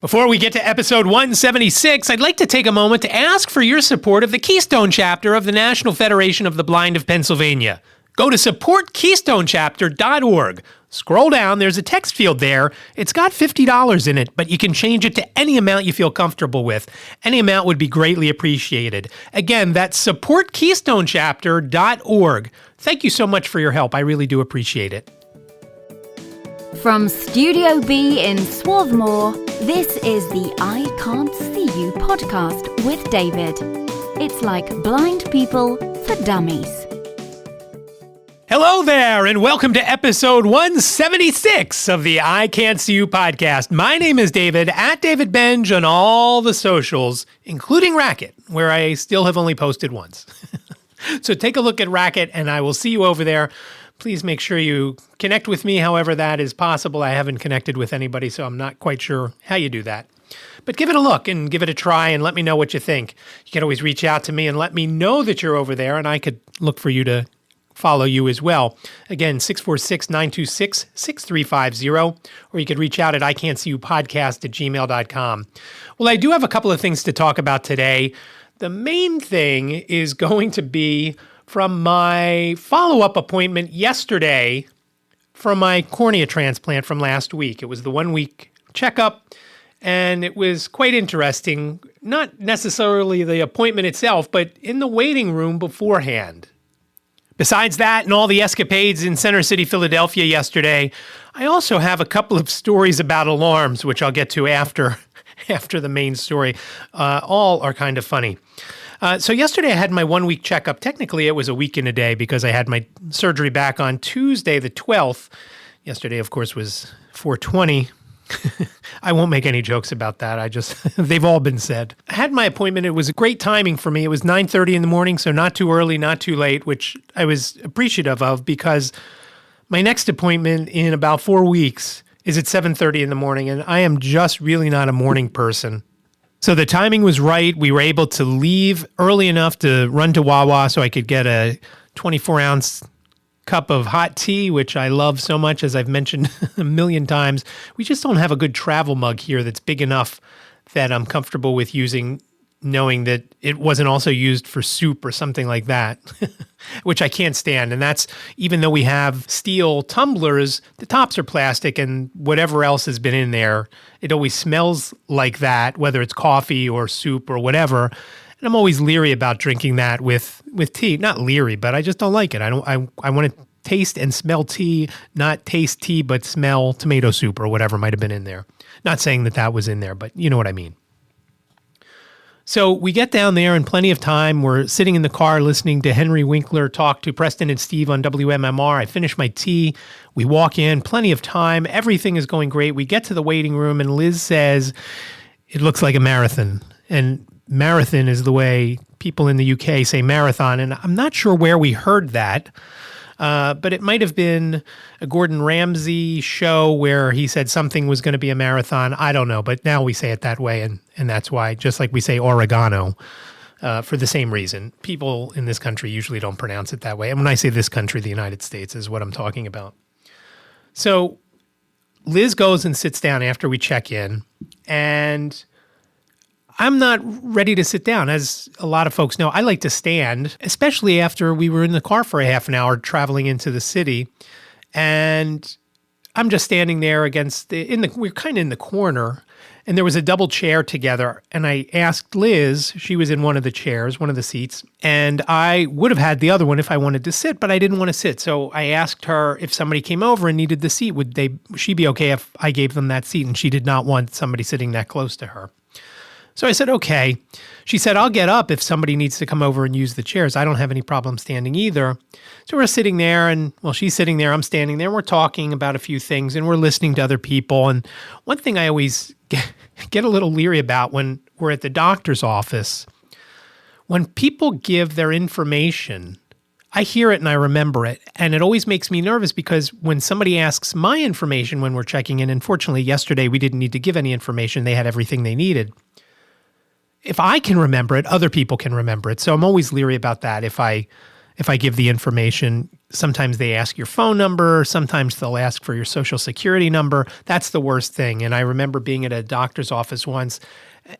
Before we get to episode 176, I'd like to take a moment to ask for your support of the Keystone chapter of the National Federation of the Blind of Pennsylvania. Go to supportkeystonechapter.org. Scroll down, there's a text field there. It's got $50 in it, but you can change it to any amount you feel comfortable with. Any amount would be greatly appreciated. Again, that's supportkeystonechapter.org. Thank you so much for your help. I really do appreciate it. From Studio B in Swarthmore, this is the iCantCU podcast with David. It's like blind people for dummies. Hello there, and welcome to episode 176 of the iCantCU podcast. My name is David, at David Benj on all the socials, including Racket, where I still have only posted once. So take a look at Racket, and I will see you over there. Please make sure you connect with me however that is possible. I haven't connected with anybody, so I'm not quite sure how you do that. But give it a look and give it a try and let me know what you think. You can always reach out to me and let me know that you're over there, and I could look for you to follow you as well. Again, 646-926-6350, or you could reach out at iCantCUpodcast@gmail.com. Well, I do have a couple of things to talk about today. The main thing is going to be from my follow-up appointment yesterday from my cornea transplant from last week. It was the 1-week checkup, and it was quite interesting. Not necessarily the appointment itself, but in the waiting room beforehand. Besides that and all the escapades in Center City, Philadelphia yesterday, I also have a couple of stories about alarms, which I'll get to after the main story. All are kind of funny. So yesterday I had my 1-week checkup. Technically, it was a week and a day because I had my surgery back on Tuesday, the 12th. Yesterday, of course, was 4/20. I won't make any jokes about that. They've all been said. I had my appointment. It was a great timing for me. It was 9:30 in the morning, so not too early, not too late, which I was appreciative of because my next appointment in about 4 weeks is at 7:30 in the morning, and I am just really not a morning person. So the timing was right. We were able to leave early enough to run to Wawa so I could get a 24-ounce cup of hot tea, which I love so much, as I've mentioned a million times. We just don't have a good travel mug here that's big enough that I'm comfortable with using, knowing that it wasn't also used for soup or something like that, which I can't stand. And that's, even though we have steel tumblers, the tops are plastic, and whatever else has been in there, it always smells like that, whether it's coffee or soup or whatever. And I'm always leery about drinking that with tea. Not leery, but I just don't like it. I want to taste and smell tea, not taste tea, but smell tomato soup or whatever might have been in there. Not saying that was in there, but you know what I mean. So we get down there in plenty of time. We're sitting in the car listening to Henry Winkler talk to Preston and Steve on WMMR. I finish my tea. We walk in, plenty of time. Everything is going great. We get to the waiting room, and Liz says, it looks like a marathon. And marathon is the way people in the UK say marathon. And I'm not sure where we heard that. But it might have been a Gordon Ramsay show where he said something was going to be a marathon. I don't know, but now we say it that way, and that's why, just like we say oregano, for the same reason. People in this country usually don't pronounce it that way. And when I say this country, the United States is what I'm talking about. So Liz goes and sits down after we check in, and I'm not ready to sit down. As a lot of folks know, I like to stand, especially after we were in the car for a half an hour traveling into the city. And I'm just standing there we're kind of in the corner, and there was a double chair together. And I asked Liz, she was in one of the chairs, one of the seats, and I would have had the other one if I wanted to sit, but I didn't want to sit. So I asked her if somebody came over and needed the seat, would she be okay if I gave them that seat? And she did not want somebody sitting that close to her. So I said, okay. She said, I'll get up if somebody needs to come over and use the chairs. I don't have any problem standing either. So we're sitting there, and she's sitting there, I'm standing there, and we're talking about a few things, and we're listening to other people. And one thing I always get a little leery about when we're at the doctor's office, when people give their information, I hear it and I remember it. And it always makes me nervous because when somebody asks my information when we're checking in, unfortunately yesterday we didn't need to give any information. They had everything they needed. If I can remember it, other people can remember it. So I'm always leery about that. If if I give the information. Sometimes they ask your phone number. Sometimes they'll ask for your social security number. That's the worst thing. And I remember being at a doctor's office once,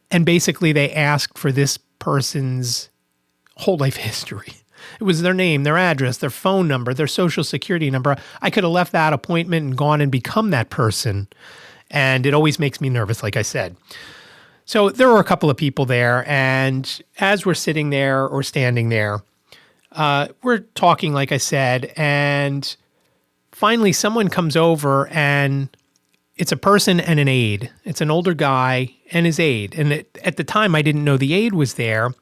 and basically they asked for this person's whole life history. It was their name, their address, their phone number, their social security number. I could have left that appointment and gone and become that person. And it always makes me nervous, like I said. So there were a couple of people there. And as we're sitting there or standing there, we're talking, like I said. And finally, someone comes over, and it's a person and an aide. It's an older guy and his aide. And at the time, I didn't know the aide was there.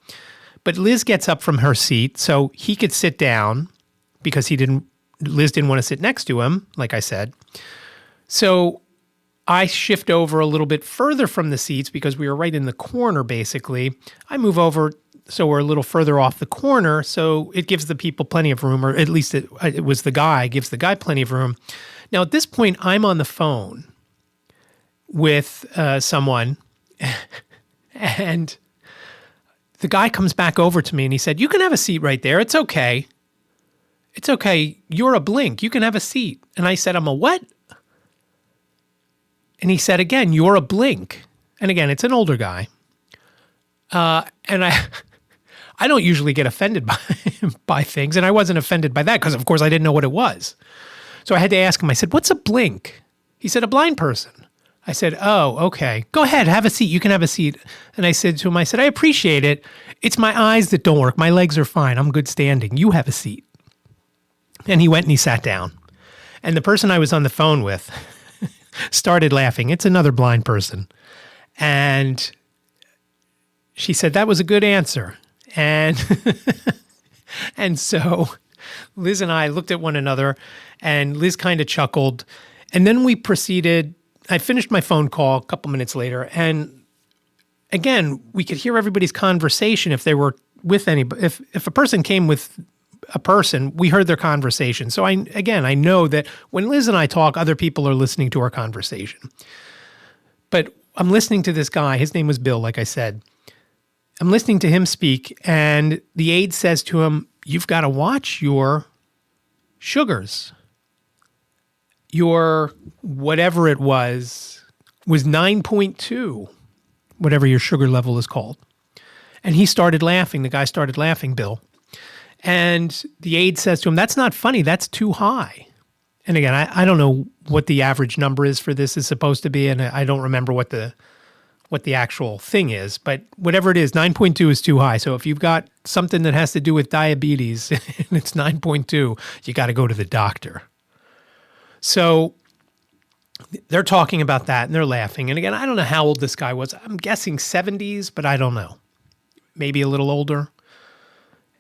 But Liz gets up from her seat so he could sit down because Liz didn't want to sit next to him, like I said. So I shift over a little bit further from the seats because we were right in the corner, basically. I move over so we're a little further off the corner, so it gives the people plenty of room, or at least it was the guy, gives the guy plenty of room. Now, at this point, I'm on the phone with someone, and the guy comes back over to me and he said, "You can have a seat right there. It's okay. It's okay. You're a blink. You can have a seat." And I said, "I'm a what?" And he said again, "You're a blink." And again, it's an older guy. And I don't usually get offended by things. And I wasn't offended by that because, of course, I didn't know what it was. So I had to ask him, I said, "What's a blink?" He said, "A blind person." I said, "Oh, okay. Go ahead, have a seat. You can have a seat." And I said to him, "I appreciate it. It's my eyes that don't work. My legs are fine. I'm good standing. You have a seat." And he went and he sat down. And the person I was on the phone with started laughing. It's another blind person. And she said, "That was a good answer." And and so Liz and I looked at one another, and Liz kind of chuckled. And then we proceeded. I finished my phone call a couple minutes later, and again, we could hear everybody's conversation if they were with anybody. If a person came with a person, we heard their conversation. So I know that when Liz and I talk, other people are listening to our conversation. But I'm listening to this guy. His name was Bill, like I said. I'm listening to him speak, and the aide says to him, "You've got to watch your sugars. Your whatever it was 9.2, whatever your sugar level is called." And he started laughing. The guy started laughing, Bill. And the aide says to him, "That's not funny. That's too high." And again, I don't know what the average number is for this is supposed to be, and I don't remember what the actual thing is. But whatever it is, 9.2 is too high. So if you've got something that has to do with diabetes and it's 9.2, you got to go to the doctor. So they're talking about that, and they're laughing. And again, I don't know how old this guy was. I'm guessing 70s, but I don't know. Maybe a little older.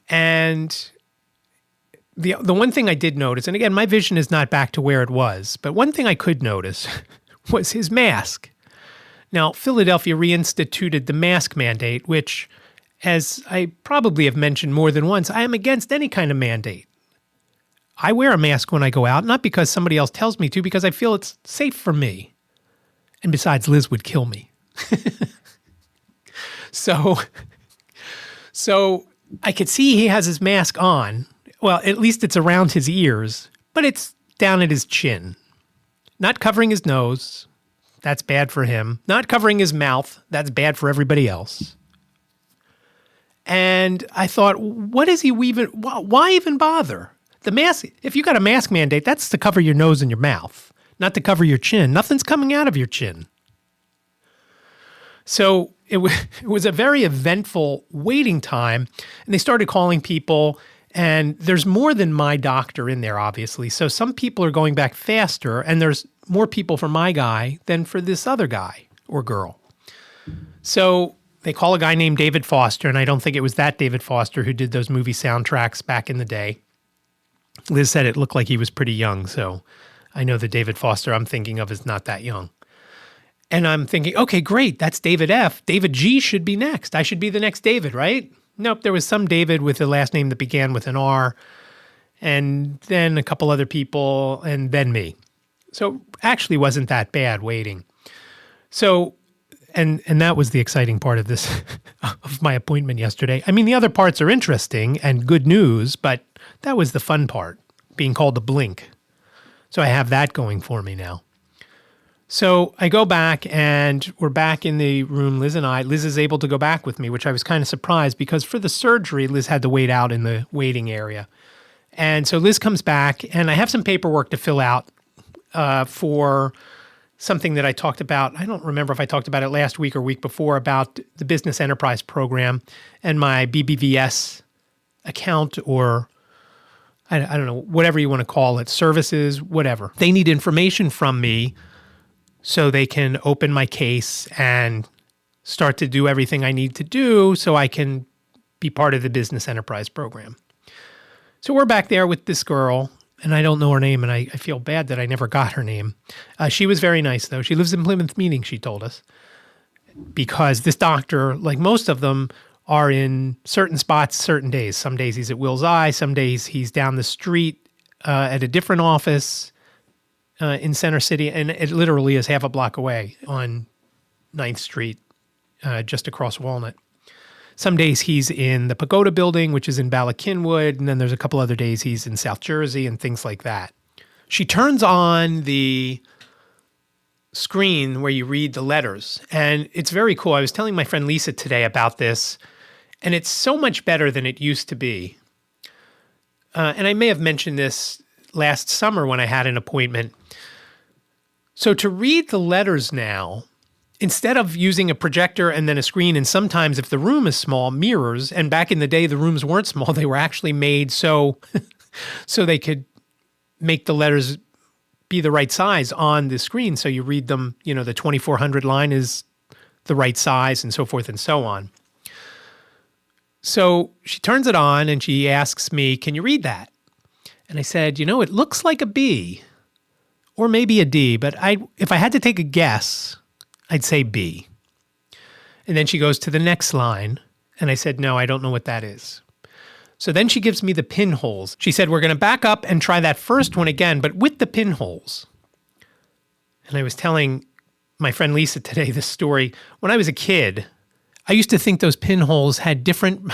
And the one thing I did notice, and again, my vision is not back to where it was, but one thing I could notice was his mask. Now, Philadelphia reinstituted the mask mandate, which, as I probably have mentioned more than once, I am against any kind of mandate. I wear a mask when I go out, not because somebody else tells me to, because I feel it's safe for me. And besides, Liz would kill me. So I could see he has his mask on. Well, at least it's around his ears, but it's down at his chin. Not covering his nose. That's bad for him. Not covering his mouth. That's bad for everybody else. And I thought, what is he even, why even bother? The mask, if you got a mask mandate, that's to cover your nose and your mouth, not to cover your chin. Nothing's coming out of your chin. So it was a very eventful waiting time, and they started calling people, and there's more than my doctor in there, obviously. So some people are going back faster, and there's more people for my guy than for this other guy or girl. So they call a guy named David Foster, and I don't think it was that David Foster who did those movie soundtracks back in the day. Liz said it looked like he was pretty young, so I know the David Foster I'm thinking of is not that young. And I'm thinking, okay, great, that's David F. David G should be next. I should be the next David, right? Nope, there was some David with a last name that began with an R, and then a couple other people, and then me. So actually wasn't that bad waiting. So, and that was the exciting part of this, of my appointment yesterday. I mean, the other parts are interesting and good news, but That was the fun part, being called to blink. So I have that going for me now. So I go back and we're back in the room, Liz and I. Liz is able to go back with me, which I was kind of surprised because for the surgery, Liz had to wait out in the waiting area. And so Liz comes back and I have some paperwork to fill out for something that I talked about. I don't remember if I talked about it last week or week before about the Business Enterprise Program and my BBVS account or I don't know, whatever you want to call it, services, whatever. They need information from me so they can open my case and start to do everything I need to do so I can be part of the Business Enterprise Program. So we're back there with this girl, and I don't know her name, and I feel bad that I never got her name. She was very nice, though. She lives in Plymouth Meeting, she told us, because this doctor, like most of them, are in certain spots, certain days. Some days he's at Will's Eye. Some days he's down the street at a different office in Center City, and it literally is half a block away on 9th Street, just across Walnut. Some days he's in the Pagoda Building, which is in Bala Cynwyd, and then there's a couple other days he's in South Jersey and things like that. She turns on the screen where you read the letters, and it's very cool. I was telling my friend Lisa today about this, and it's so much better than it used to be. And I may have mentioned this last summer when I had an appointment. So to read the letters now, instead of using a projector and then a screen, and sometimes if the room is small, mirrors, and back in the day the rooms weren't small, they were actually made so they could make the letters be the right size on the screen. So you read them, the 2400 line is the right size and so forth and so on. So she turns it on and she asks me, "Can you read that?" And I said, "It looks like a B or maybe a D, but if I had to take a guess, I'd say B." And then she goes to the next line, and I said, "No, I don't know what that is." So then she gives me the pinholes. She said, "We're going to back up and try that first one again, but with the pinholes." And I was telling my friend Lisa today this story. When I was a kid, I used to think those pinholes had different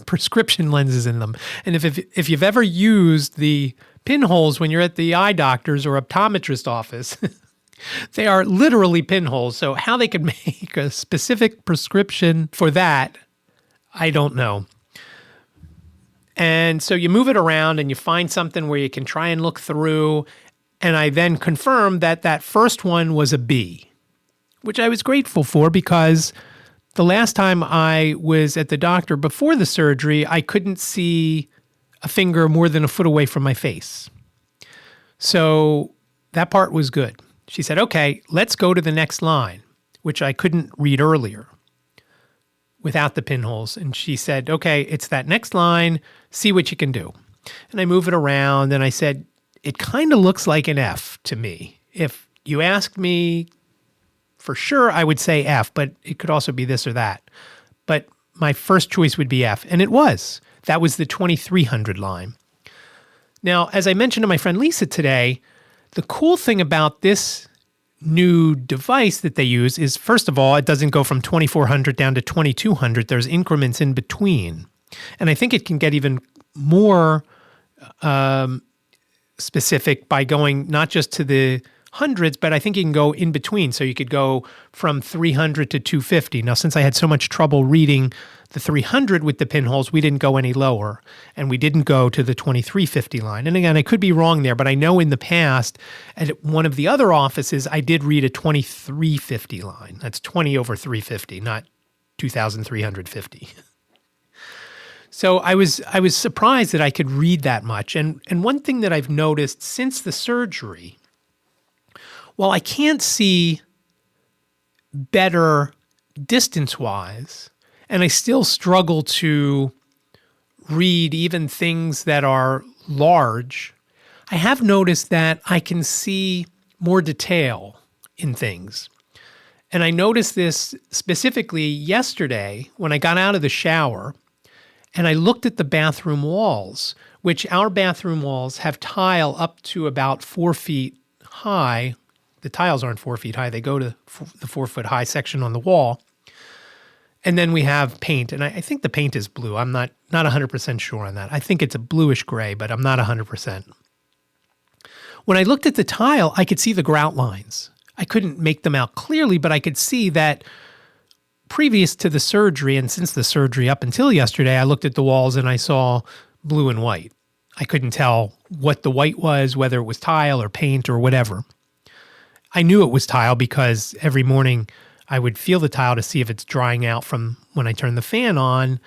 prescription lenses in them. And if you've ever used the pinholes when you're at the eye doctor's or optometrist office, they are literally pinholes. So how they could make a specific prescription for that, I don't know. And so you move it around and you find something where you can try and look through. And I then confirmed that that first one was a B, which I was grateful for because the last time I was at the doctor before the surgery, I couldn't see a finger more than a foot away from my face. So that part was good. She said, "Okay, let's go to the next line," which I couldn't read earlier without the pinholes. And she said, "Okay, it's that next line. See what you can do." And I move it around and I said, "It kind of looks like an F to me. If you asked me for sure, I would say F, but it could also be this or that. But my first choice would be F." And it was. That was the 2300 line. Now, as I mentioned to my friend Lisa today, the cool thing about this new device that they use is, first of all, it doesn't go from 2400 down to 2200. There's increments in between. And I think it can get even more specific by going not just to the hundreds, but I think you can go in between. So you could go from 300 to 250. Now, since I had so much trouble reading the 300 with the pinholes, we didn't go any lower, and we didn't go to the 2350 line. And again, I could be wrong there, but I know in the past at one of the other offices, I did read a 2350 line. That's 20 over 350, not 2,350. So I was surprised that I could read that much. And one thing that I've noticed since the surgery, while I can't see better distance-wise, and I still struggle to read even things that are large, I have noticed that I can see more detail in things. And I noticed this specifically yesterday when I got out of the shower and I looked at the bathroom walls, which our bathroom walls have tile up to about 4 feet high. The tiles aren't 4 feet high. They go to the 4 foot high section on the wall. And then we have paint, and I think the paint is blue. I'm not 100% sure on that. I think it's a bluish gray, but I'm not 100%. When I looked at the tile, I could see the grout lines. I couldn't make them out clearly, but I could see that previous to the surgery and since the surgery up until yesterday, I looked at the walls and I saw blue and white. I couldn't tell what the white was, whether it was tile or paint or whatever. I knew it was tile because every morning I would feel the tile to see if it's drying out from when I turn the fan on.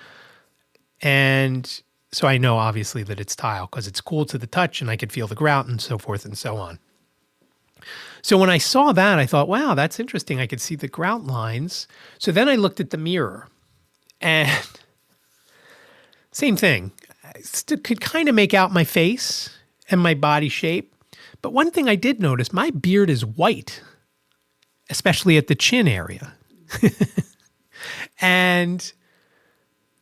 And so I know obviously that it's tile because it's cool to the touch and I could feel the grout and so forth and so on. So when I saw that, I thought, wow, that's interesting. I could see the grout lines. So then I looked at the mirror and same thing. I still could kind of make out my face and my body shape. But one thing I did notice, my beard is white, especially at the chin area. And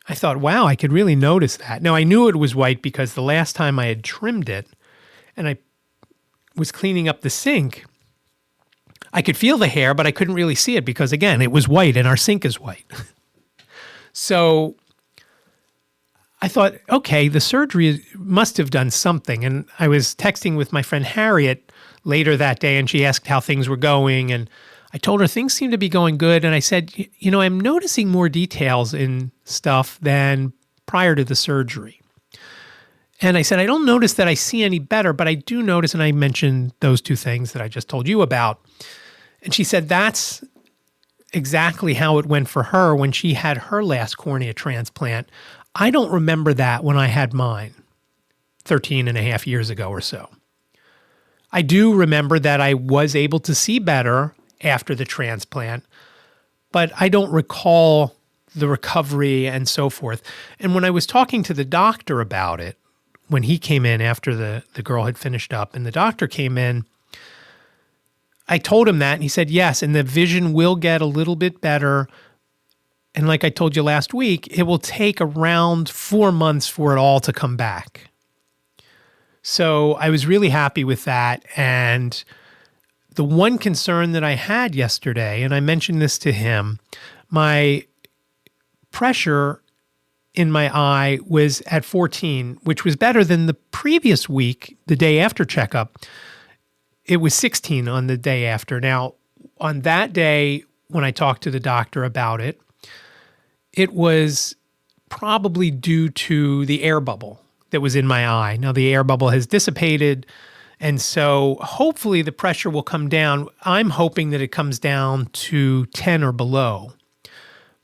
I thought, wow, I could really notice that. Now, I knew it was white because the last time I had trimmed it and I was cleaning up the sink, I could feel the hair, but I couldn't really see it because, again, it was white and our sink is white. So I thought, okay, the surgery must have done something. And I was texting with my friend Harriet later that day, and she asked how things were going. And I told her things seem to be going good. And I said, you know, I'm noticing more details in stuff than prior to the surgery. And I said, I don't notice that I see any better, but I do notice, and I mentioned those two things that I just told you about. And she said, that's exactly how it went for her when she had her last cornea transplant. I don't remember that when I had mine 13 and a half years ago or so. I do remember that I was able to see better after the transplant, but I don't recall the recovery and so forth. And when I was talking to the doctor about it, when he came in after the girl had finished up and the doctor came in, I told him that and he said, yes, and the vision will get a little bit better. And like I told you last week, it will take around 4 months for it all to come back. So I was really happy with that. And the one concern that I had yesterday, and I mentioned this to him, my pressure in my eye was at 14, which was better than the previous week, the day after checkup. It was 16 on the day after. Now, on that day, when I talked to the doctor about it, it was probably due to the air bubble that was in my eye. Now, the air bubble has dissipated, and so hopefully the pressure will come down. I'm hoping that it comes down to 10 or below.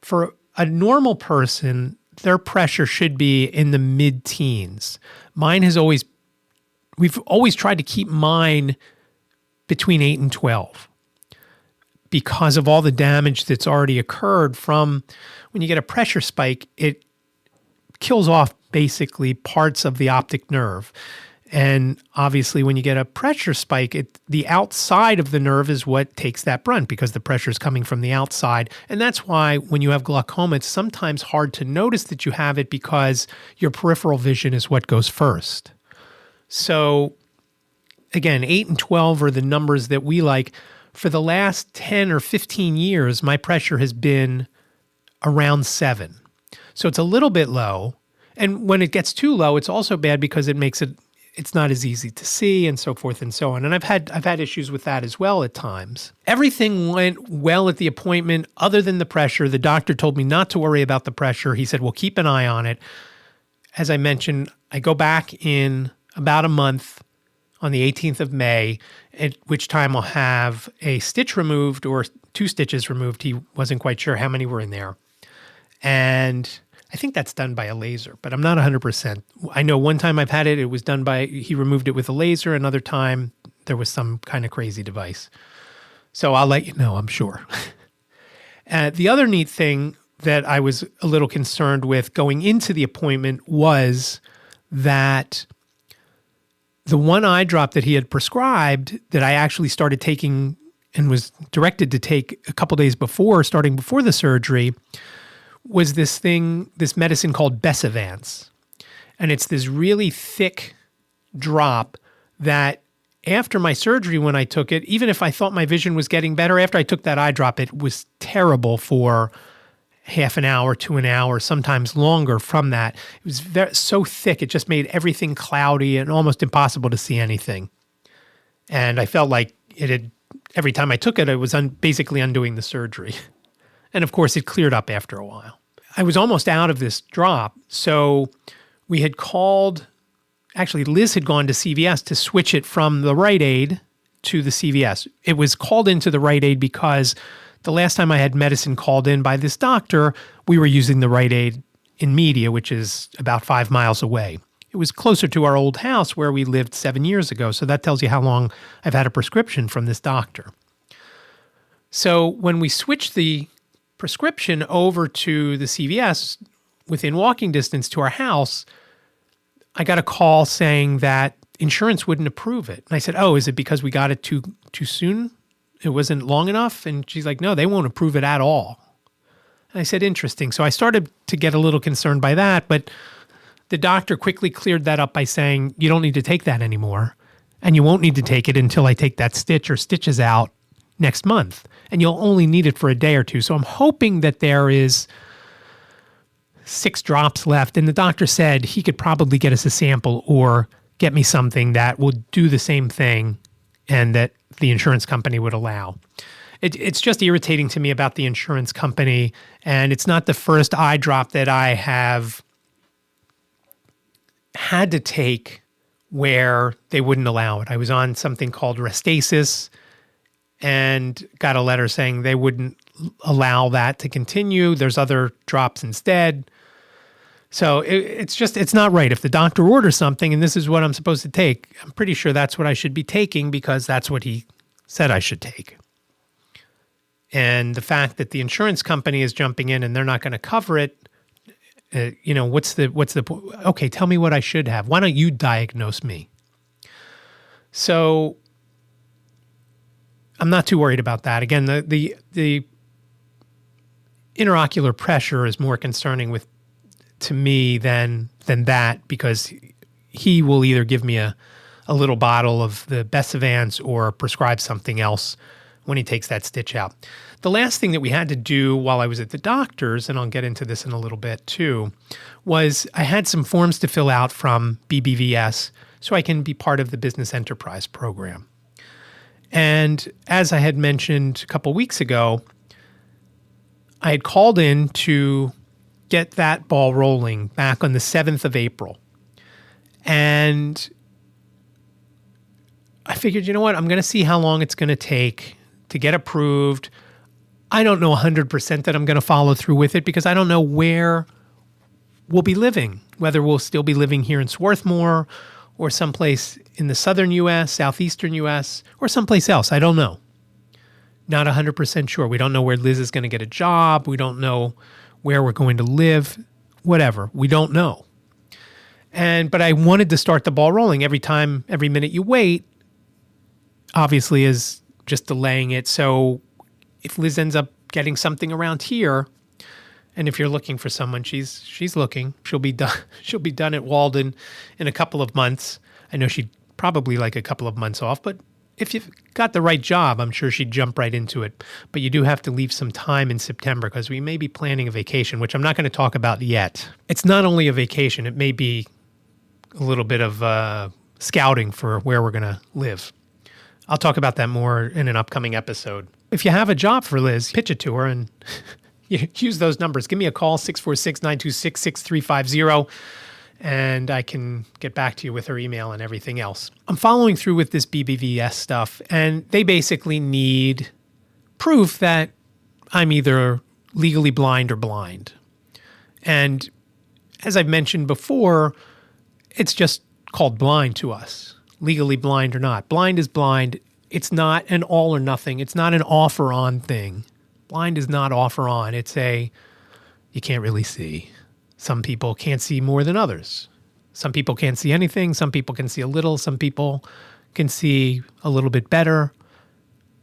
For a normal person, their pressure should be in the mid-teens. We've always tried to keep mine between 8 and 12 because of all the damage that's already occurred from when you get a pressure spike, it kills off basically parts of the optic nerve. And obviously when you get a pressure spike, the outside of the nerve is what takes that brunt because the pressure is coming from the outside. And that's why when you have glaucoma, it's sometimes hard to notice that you have it because your peripheral vision is what goes first. So again, 8 and 12 are the numbers that we like. For the last 10 or 15 years, my pressure has been around 7. So it's a little bit low. And when it gets too low, it's also bad because it's not as easy to see and so forth and so on. And I've had issues with that as well at times. Everything went well at the appointment other than the pressure. The doctor told me not to worry about the pressure. He said, well, keep an eye on it. As I mentioned, I go back in about a month on the 18th of May, at which time I'll have a stitch removed or 2 stitches removed. He wasn't quite sure how many were in there. And I think that's done by a laser, but I'm not 100%. I know one time I've had it, it was done he removed it with a laser. Another time there was some kind of crazy device. So I'll let you know, I'm sure. The other neat thing that I was a little concerned with going into the appointment was that the one eye drop that he had prescribed that I actually started taking and was directed to take a couple days before, starting before the surgery, was this medicine called Besavance. And it's this really thick drop that after my surgery, when I took it, even if I thought my vision was getting better, after I took that eye drop, it was terrible for half an hour to an hour, sometimes longer from that. It was so thick, it just made everything cloudy and almost impossible to see anything. And I felt like every time I took it, I was basically undoing the surgery. And of course, it cleared up after a while. I was almost out of this drop, so we had called, actually Liz had gone to CVS to switch it from the Rite Aid to the CVS. It was called into the Rite Aid because the last time I had medicine called in by this doctor, we were using the Rite Aid in Media, which is about 5 miles away. It was closer to our old house where we lived 7 years ago, so that tells you how long I've had a prescription from this doctor. So when we switched the prescription over to the CVS within walking distance to our house, I got a call saying that insurance wouldn't approve it. And I said, oh, is it because we got it too soon? It wasn't long enough? And she's like, no, they won't approve it at all. And I said, interesting. So I started to get a little concerned by that, but the doctor quickly cleared that up by saying, you don't need to take that anymore. And you won't need to take it until I take that stitch or stitches out next month. And you'll only need it for a day or two. So I'm hoping that there is 6 drops left. And the doctor said he could probably get us a sample or get me something that will do the same thing and that the insurance company would allow. It's just irritating to me about the insurance company. And it's not the first eye drop that I have had to take where they wouldn't allow it. I was on something called Restasis and got a letter saying they wouldn't allow that to continue. There's other drops instead. So it's not right. If the doctor orders something and this is what I'm supposed to take, I'm pretty sure that's what I should be taking because that's what he said I should take. And the fact that the insurance company is jumping in and they're not going to cover it, what's the point? Okay, tell me what I should have. Why don't you diagnose me? So I'm not too worried about that. Again, the interocular pressure is more concerning to me than that because he will either give me a little bottle of the Besavance or prescribe something else when he takes that stitch out. The last thing that we had to do while I was at the doctor's, and I'll get into this in a little bit too, was I had some forms to fill out from BBVS so I can be part of the Business Enterprise Program. And as I had mentioned a couple weeks ago, I had called in to get that ball rolling back on the 7th of April. And I figured, you know what, I'm going to see how long it's going to take to get approved. I don't know 100% that I'm going to follow through with it because I don't know where we'll be living, whether we'll still be living here in Swarthmore or someplace in the southern U.S., southeastern U.S., or someplace else. I don't know. Not 100% sure. We don't know where Liz is going to get a job. We don't know where we're going to live, whatever. We don't know. But I wanted to start the ball rolling. Every minute you wait, obviously is just delaying it. So if Liz ends up getting something around here, and if you're looking for someone, she's looking. She'll be done at Walden in a couple of months. I know she'd probably like a couple of months off, but if you've got the right job, I'm sure she'd jump right into it. But you do have to leave some time in September because we may be planning a vacation, which I'm not going to talk about yet. It's not only a vacation, it may be a little bit of scouting for where we're going to live. I'll talk about that more in an upcoming episode. If you have a job for Liz, pitch it to her and use those numbers. Give me a call, 646-926-6350, and I can get back to you with her email and everything else. I'm following through with this BBVS stuff, and they basically need proof that I'm either legally blind or blind. And as I've mentioned before, it's just called blind to us, legally blind or not. Blind is blind. It's not an all or nothing. It's not an off or on thing. Blind is not off or on. It's you can't really see. Some people can't see more than others. Some people can't see anything. Some people can see a little. Some people can see a little bit better.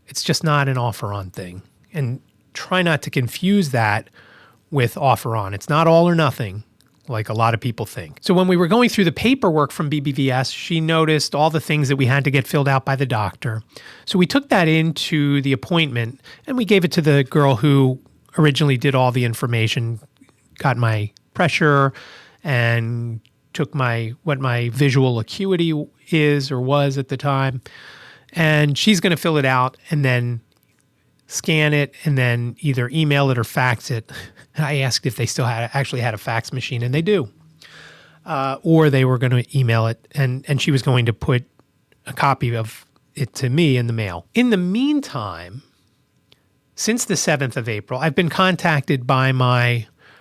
It's just not an off or on thing. And try not to confuse that with off or on. It's not all or nothing, like a lot of people think. So when we were going through the paperwork from BBVS, she noticed all the things that we had to get filled out by the doctor. So we took that into the appointment and we gave it to the girl who originally did all the information, got my pressure, and took what my visual acuity is or was at the time. And she's going to fill it out and then scan it and then either email it or fax it. I asked if they still actually had a fax machine, and they do. Or they were going to email it, and she was going to put a copy of it to me in the mail. In the meantime, since the 7th of April, I've been contacted by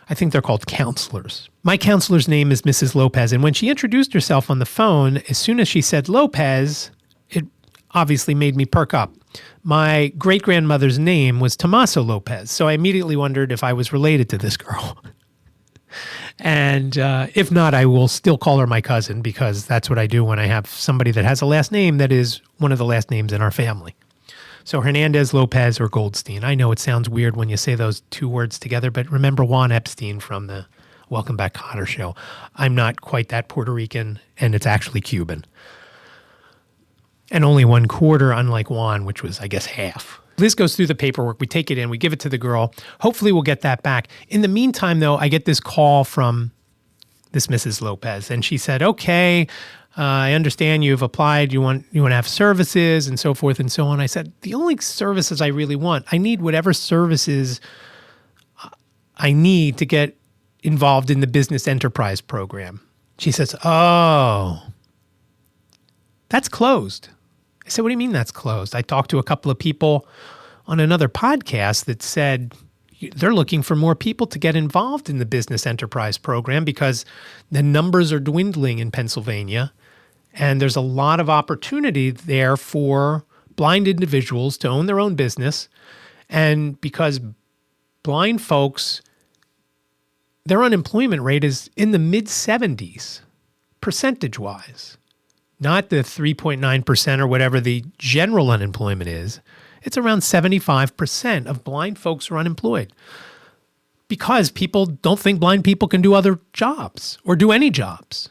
I think they're called counselors. My counselor's name is Mrs. Lopez, and when she introduced herself on the phone, as soon as she said Lopez, it obviously made me perk up. My great-grandmother's name was Tommaso Lopez, so I immediately wondered if I was related to this girl. And if not, I will still call her my cousin, because that's what I do when I have somebody that has a last name that is one of the last names in our family. So Hernandez, Lopez, or Goldstein. I know it sounds weird when you say those two words together, but remember Juan Epstein from the Welcome Back Kotter show. I'm not quite that Puerto Rican, and it's actually Cuban. And only 1/4, unlike Juan, which was, I guess, half. Liz goes through the paperwork. We take it in. We give it to the girl. Hopefully we'll get that back. In the meantime, though, I get this call from this Mrs. Lopez, and she said, okay, I understand you've applied. You want to have services and so forth and so on. I said, the only services I really want, I need whatever services I need to get involved in the business enterprise program. She says, oh, that's closed. I said, what do you mean that's closed? I talked to a couple of people on another podcast that said they're looking for more people to get involved in the business enterprise program because the numbers are dwindling in Pennsylvania. And there's a lot of opportunity there for blind individuals to own their own business. And because blind folks, their unemployment rate is in the mid-70s, percentage-wise. Not the 3.9% or whatever the general unemployment is. It's around 75% of blind folks are unemployed because people don't think blind people can do other jobs or do any jobs.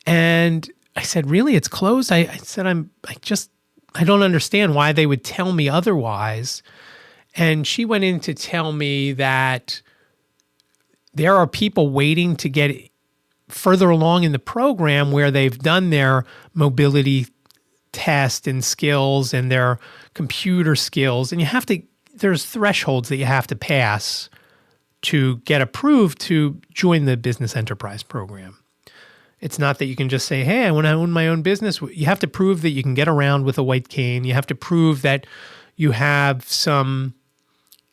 And I said, really, it's closed? I said, I don't understand why they would tell me otherwise. And she went in to tell me that there are people waiting to get further along in the program where they've done their mobility test and skills and their computer skills. And there's thresholds that you have to pass to get approved to join the business enterprise program. It's not that you can just say, hey, I want to own my own business. You have to prove that you can get around with a white cane. You have to prove that you have some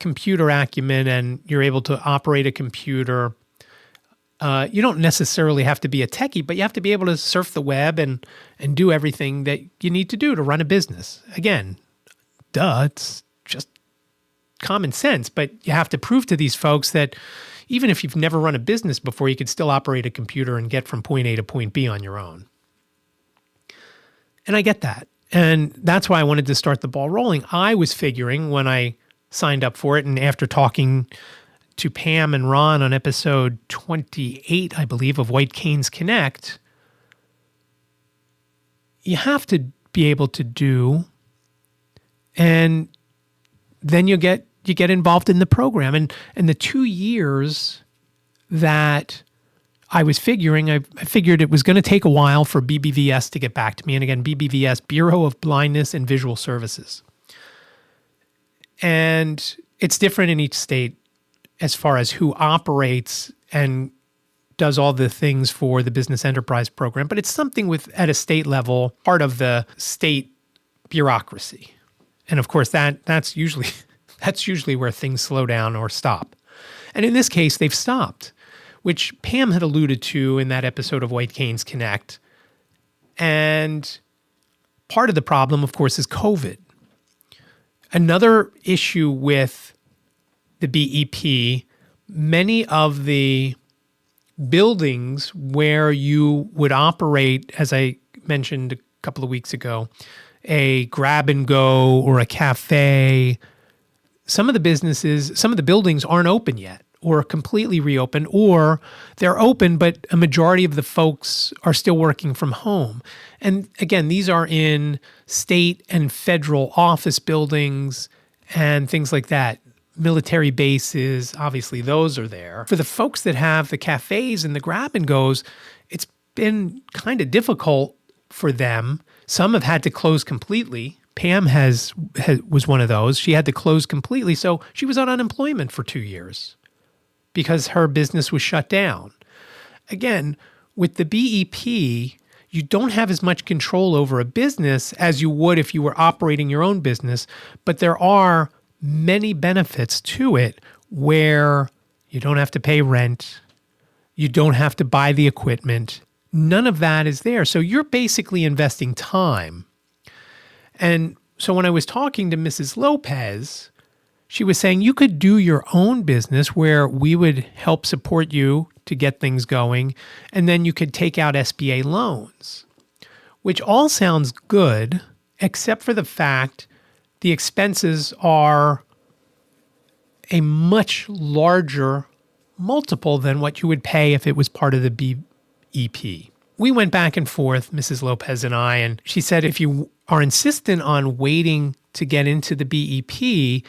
computer acumen and you're able to operate a computer. You don't necessarily have to be a techie, but you have to be able to surf the web and do everything that you need to do to run a business. Again, it's just common sense, but you have to prove to these folks that even if you've never run a business before, you can still operate a computer and get from point A to point B on your own. And I get that. And that's why I wanted to start the ball rolling. I was figuring when I signed up for it, and after talking to Pam and Ron on episode 28, I believe, of White Canes Connect, you have to be able to do, and then you get involved in the program. And the 2 years that I was figuring, I figured it was going to take a while for BBVS to get back to me. And again, BBVS, Bureau of Blindness and Visual Services. And it's different in each state as far as who operates and does all the things for the business enterprise program, but it's something at a state level, part of the state bureaucracy. And of course, that's usually where things slow down or stop. And in this case, they've stopped, which Pam had alluded to in that episode of White Canes Connect. And part of the problem, of course, is COVID. Another issue with the BEP, many of the buildings where you would operate, as I mentioned a couple of weeks ago, a grab and go or a cafe, some of the buildings aren't open yet or completely reopened, or they're open, but a majority of the folks are still working from home. And again, these are in state and federal office buildings and things like that. military bases, obviously those are there. For the folks that have the cafes and the grab and goes, it's been kind of difficult for them. Some have had to close completely. Pam was one of those. She had to close completely. So she was on unemployment for 2 years because her business was shut down. Again, with the BEP, you don't have as much control over a business as you would if you were operating your own business, but there are many benefits to it where you don't have to pay rent, you don't have to buy the equipment. None of that is there. So you're basically investing time. And so when I was talking to Mrs. Lopez, she was saying you could do your own business where we would help support you to get things going, and then you could take out SBA loans, which all sounds good, except for the fact the expenses are a much larger multiple than what you would pay if it was part of the BEP. We went back and forth, Mrs. Lopez and I, and she said, if you are insistent on waiting to get into the BEP,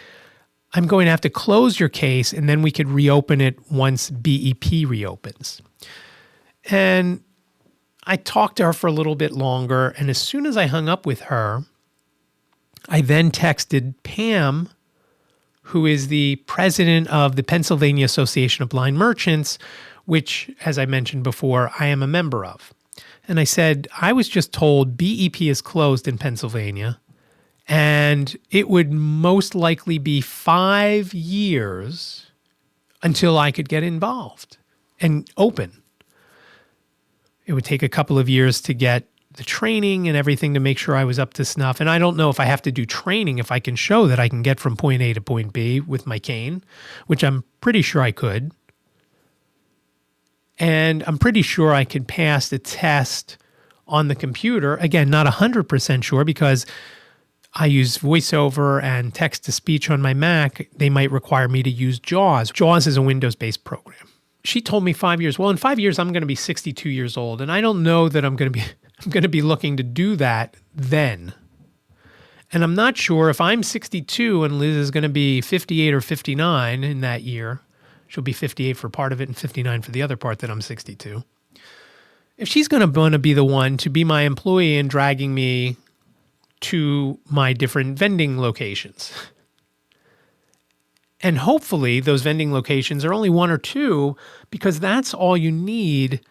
I'm going to have to close your case and then we could reopen it once BEP reopens. And I talked to her for a little bit longer, and as soon as I hung up with her, I then texted Pam, who is the president of the Pennsylvania Association of Blind Merchants, which, as I mentioned before, I am a member of. And I said, I was just told BEP is closed in Pennsylvania, and it would most likely be 5 years until I could get involved and open. It would take a couple of years to get the training and everything to make sure I was up to snuff. And I don't know if I have to do training if I can show that I can get from point A to point B with my cane, which I'm pretty sure I could. And I'm pretty sure I could pass the test on the computer. Again, not 100% sure because I use VoiceOver and text-to-speech on my Mac. They might require me to use JAWS. JAWS is a Windows-based program. She told me 5 years. Well, in 5 years, I'm going to be 62 years old, and I don't know that I'm going to be looking to do that then. And I'm not sure if I'm 62 and Liz is going to be 58 or 59 in that year. She'll be 58 for part of it and 59 for the other part that I'm 62. If she's going to be the one to be my employee and dragging me to my different vending locations. And hopefully those vending locations are only one or two because that's all you need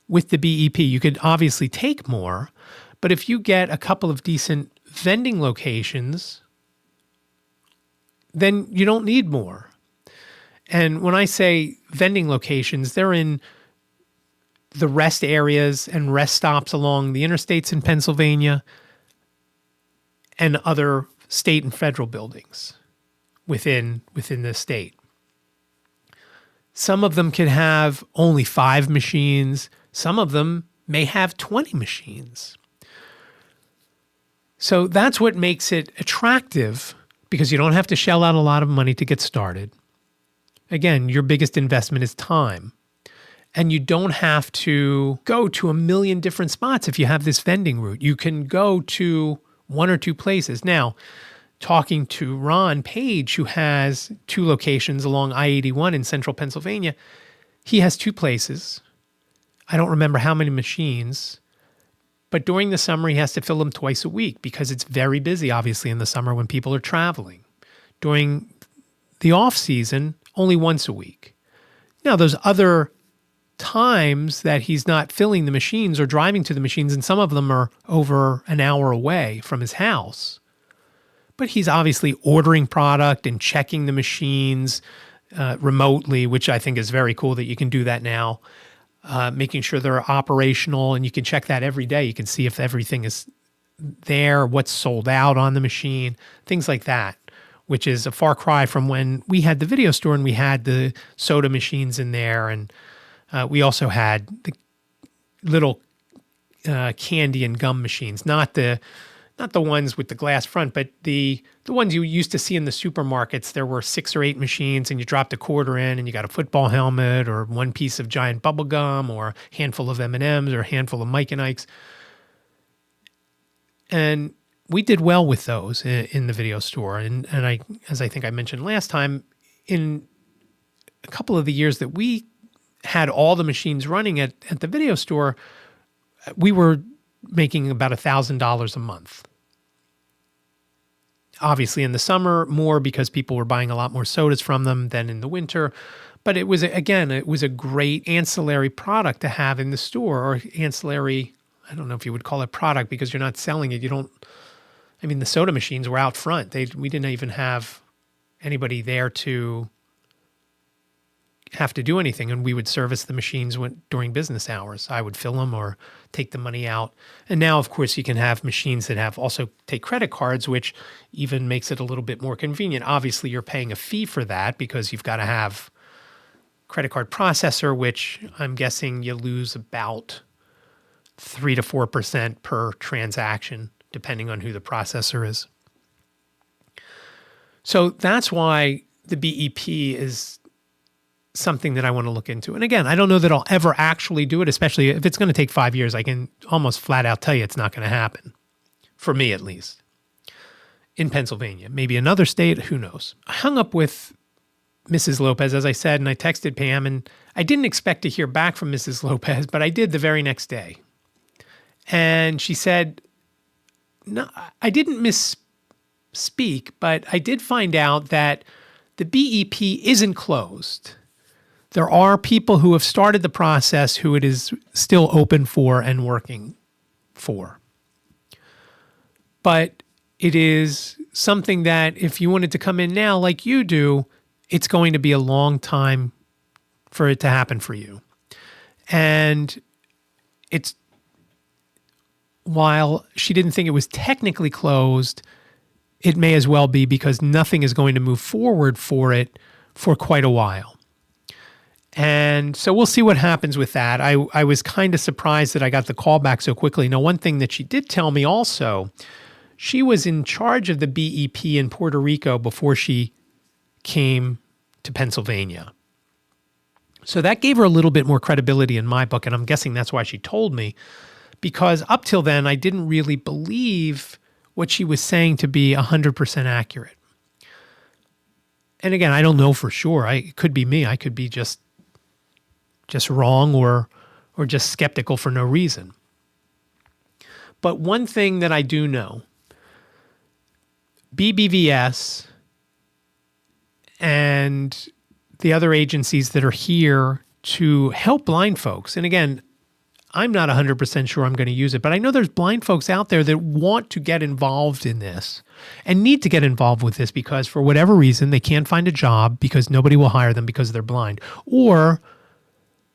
with the BEP. You could obviously take more, but if you get a couple of decent vending locations, then you don't need more. And when I say vending locations, they're in the rest areas and rest stops along the interstates in Pennsylvania and other state and federal buildings within the state. Some of them can have only 5 machines. Some of them may have 20 machines. So that's what makes it attractive because you don't have to shell out a lot of money to get started. Again, your biggest investment is time. And you don't have to go to a million different spots if you have this vending route. You can go to 1 or 2 places. Now, talking to Ron Page, who has 2 locations along I-81 in central Pennsylvania, he has 2 places. I don't remember how many machines, but during the summer, he has to fill them twice a week because it's very busy, obviously, in the summer when people are traveling. During the off season, only once a week. Now, there's other times that he's not filling the machines or driving to the machines, and some of them are over an hour away from his house. But he's obviously ordering product and checking the machines remotely, which I think is very cool that you can do that now, making sure they're operational, and you can check that every day. You can see if everything is there, what's sold out on the machine, things like that, which is a far cry from when we had the video store and we had the soda machines in there, and we also had the little candy and gum machines, not the ones with the glass front, but the ones you used to see in the supermarkets. There were 6 or 8 machines, and you dropped a quarter in, and you got a football helmet or one piece of giant bubble gum or a handful of M&Ms or a handful of Mike and Ike's. And we did well with those in the video store. And I, as I think I mentioned last time, in a couple of the years that we had all the machines running at the video store, we were making about $1,000 a month. Obviously in the summer, more because people were buying a lot more sodas from them than in the winter. But it was a great ancillary product to have in the store, or ancillary, I don't know if you would call it product because you're not selling it. The soda machines were out front. We didn't even have anybody there to have to do anything, and we would service the machines during business hours. I would fill them or take the money out. And now, of course, you can have machines that also take credit cards, which even makes it a little bit more convenient. Obviously, you're paying a fee for that because you've got to have credit card processor, which I'm guessing you lose about 3 to 4% per transaction, depending on who the processor is. So that's why the BEP is something that I want to look into. And again, I don't know that I'll ever actually do it, especially if it's going to take 5 years. I can almost flat out tell you it's not going to happen, for me at least, in Pennsylvania. Maybe another state, who knows. I hung up with Mrs. Lopez, as I said, and I texted Pam, and I didn't expect to hear back from Mrs. Lopez, but I did the very next day. And she said, no, I didn't misspeak, but I did find out that the BEP isn't closed. There are people who have started the process who it is still open for and working for. But it is something that if you wanted to come in now like you do, it's going to be a long time for it to happen for you. And while she didn't think it was technically closed, it may as well be because nothing is going to move forward for it for quite a while. And so we'll see what happens with that. I was kind of surprised that I got the call back so quickly. Now, one thing that she did tell me also, she was in charge of the BEP in Puerto Rico before she came to Pennsylvania. So that gave her a little bit more credibility in my book, and I'm guessing that's why she told me, because up till then, I didn't really believe what she was saying to be 100% accurate. And again, I don't know for sure. It could be me. I could be just wrong or just skeptical for no reason. But one thing that I do know, BBVS and the other agencies that are here to help blind folks, and again, I'm not 100% sure I'm going to use it, but I know there's blind folks out there that want to get involved in this and need to get involved with this because for whatever reason, they can't find a job because nobody will hire them because they're blind. Or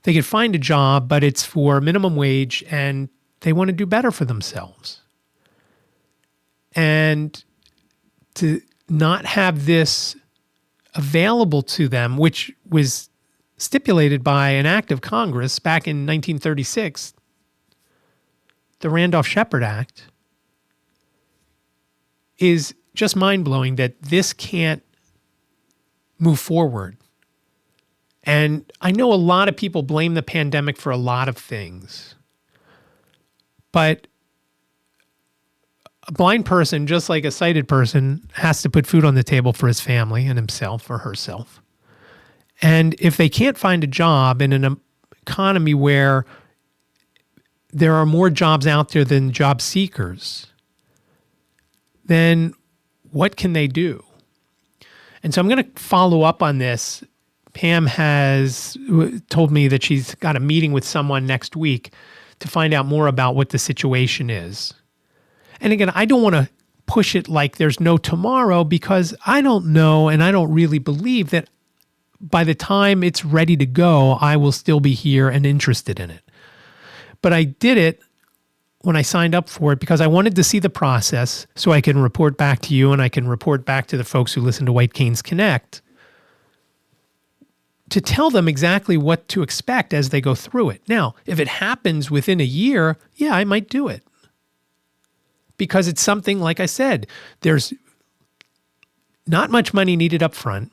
they could find a job, but it's for minimum wage and they want to do better for themselves. And to not have this available to them, which was stipulated by an act of Congress back in 1936, the Randolph-Shepard Act, is just mind-blowing that this can't move forward. And I know a lot of people blame the pandemic for a lot of things, but a blind person, just like a sighted person, has to put food on the table for his family and himself or herself. And if they can't find a job in an economy where there are more jobs out there than job seekers, then what can they do? And so I'm going to follow up on this. Pam has told me that she's got a meeting with someone next week to find out more about what the situation is. And again, I don't want to push it like there's no tomorrow because I don't know and I don't really believe that by the time it's ready to go, I will still be here and interested in it. But I did it when I signed up for it because I wanted to see the process so I can report back to you and I can report back to the folks who listen to White Canes Connect to tell them exactly what to expect as they go through it. Now, if it happens within a year, yeah, I might do it. Because it's something, like I said, there's not much money needed up front.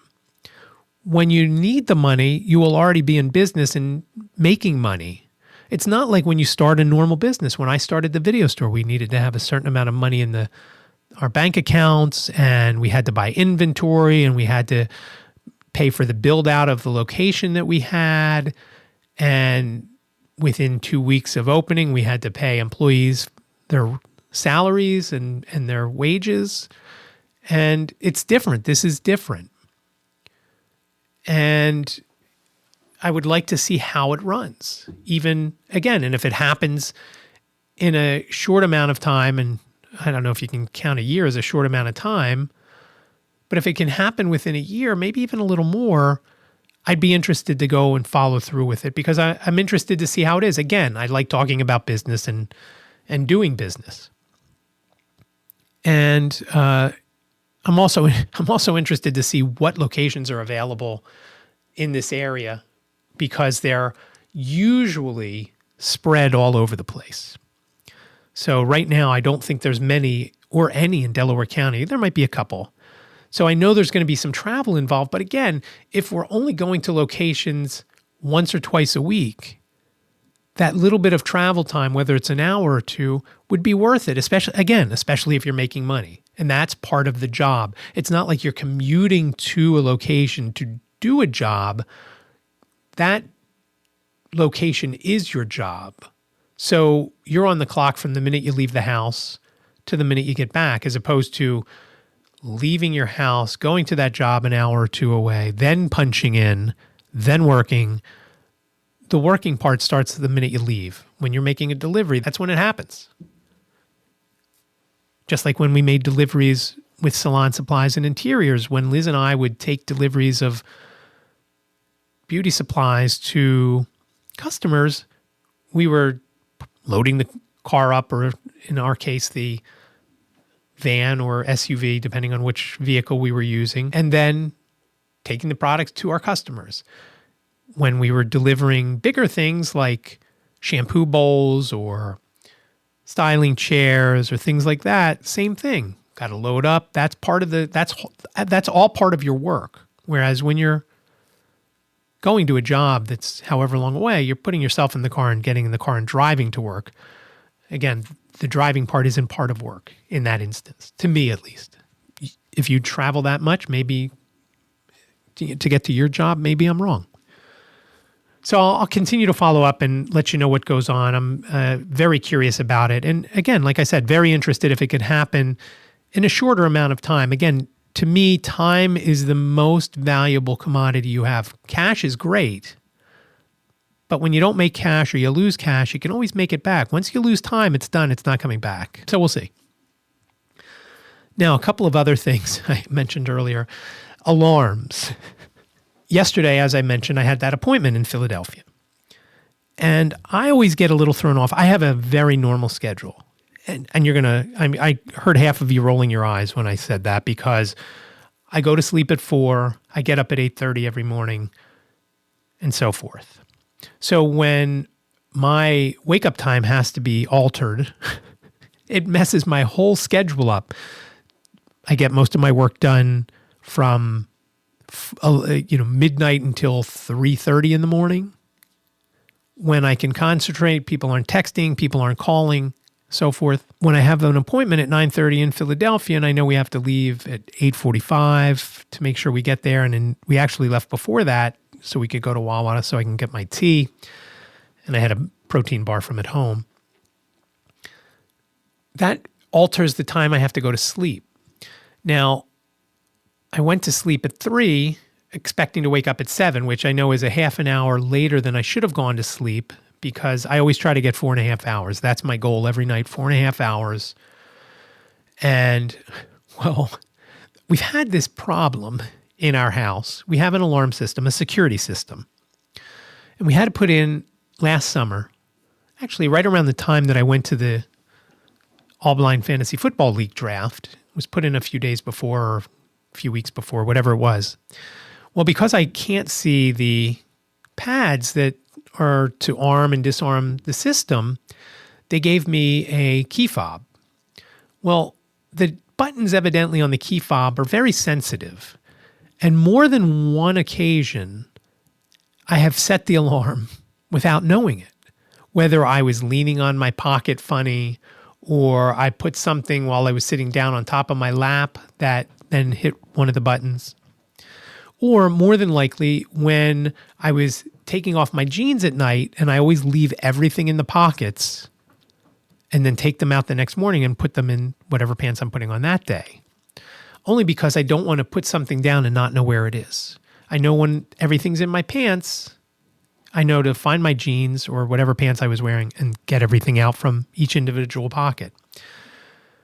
When you need the money, you will already be in business and making money. It's not like when you start a normal business. When I started the video store, we needed to have a certain amount of money in our bank accounts, and we had to buy inventory, and we had to pay for the build out of the location that we had. And within 2 weeks of opening, we had to pay employees their salaries and their wages. And it's different. This is different. And I would like to see how it runs, even again. And if it happens in a short amount of time, and I don't know if you can count a year as a short amount of time, but if it can happen within a year, maybe even a little more, I'd be interested to go and follow through with it because I'm interested to see how it is. Again, I like talking about business and doing business. And I'm also interested to see what locations are available in this area because they're usually spread all over the place. So right now, I don't think there's many or any in Delaware County. There might be a couple. So I know there's going to be some travel involved. But again, if we're only going to locations once or twice a week, that little bit of travel time, whether it's an hour or two, would be worth it, especially if you're making money. And that's part of the job. It's not like you're commuting to a location to do a job. That location is your job. So you're on the clock from the minute you leave the house to the minute you get back, as opposed to leaving your house, going to that job an hour or two away, then punching in, then working. The working part starts the minute you leave. When you're making a delivery, that's when it happens. Just like when we made deliveries with salon supplies and interiors, when Liz and I would take deliveries of beauty supplies to customers, we were loading the car up, or in our case, the van or SUV, depending on which vehicle we were using, and then taking the products to our customers. When we were delivering bigger things like shampoo bowls or styling chairs or things like that, same thing. Got to load up. That's all part of your work. Whereas when you're going to a job that's however long away, you're putting yourself in the car and getting in the car and driving to work. Again, the driving part isn't part of work in that instance, to me at least. If you travel that much, maybe to get to your job, maybe I'm wrong. So I'll continue to follow up and let you know what goes on. I'm very curious about it. And again, like I said, very interested if it could happen in a shorter amount of time. Again, to me, time is the most valuable commodity you have. Cash is great, but when you don't make cash or you lose cash, you can always make it back. Once you lose time, it's done. It's not coming back. So we'll see. Now, a couple of other things I mentioned earlier. Alarms. Yesterday, as I mentioned, I had that appointment in Philadelphia. And I always get a little thrown off. I have a very normal schedule. And I heard half of you rolling your eyes when I said that because I go to sleep at 4, I get up at 8:30 every morning, and so forth. So when my wake-up time has to be altered, it messes my whole schedule up. I get most of my work done from midnight until 3:30 in the morning. When I can concentrate, people aren't texting, people aren't calling, so forth. When I have an appointment at 9:30 in Philadelphia, and I know we have to leave at 8:45 to make sure we get there, and then we actually left before that so we could go to Wawa so I can get my tea, and I had a protein bar from at home. That alters the time I have to go to sleep. Now, I went to sleep at 3, expecting to wake up at 7, which I know is a half an hour later than I should have gone to sleep because I always try to get 4.5 hours. That's my goal every night, 4.5 hours. And, well, we've had this problem in our house. We have an alarm system, a security system. And we had to put in last summer, actually right around the time that I went to the All Blind Fantasy Football League draft. It was put in a few days before or a few weeks before, whatever it was. Well, because I can't see the pads that are to arm and disarm the system, they gave me a key fob. Well, the buttons evidently on the key fob are very sensitive. And more than one occasion, I have set the alarm without knowing it. Whether I was leaning on my pocket funny or I put something while I was sitting down on top of my lap that then hit one of the buttons. Or more than likely, when I was taking off my jeans at night, and I always leave everything in the pockets and then take them out the next morning and put them in whatever pants I'm putting on that day. Only because I don't want to put something down and not know where it is. I know when everything's in my pants, I know to find my jeans or whatever pants I was wearing and get everything out from each individual pocket.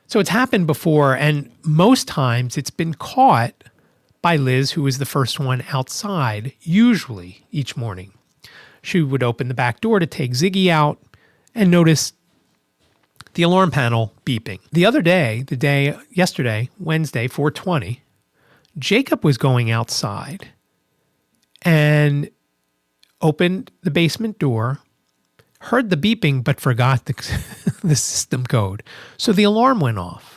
So it's happened before, and most times it's been caught by Liz, who was the first one outside, usually each morning. She would open the back door to take Ziggy out and notice the alarm panel beeping. The other day, yesterday, Wednesday, 4:20, Jacob was going outside and opened the basement door, heard the beeping, but forgot the system code. So the alarm went off.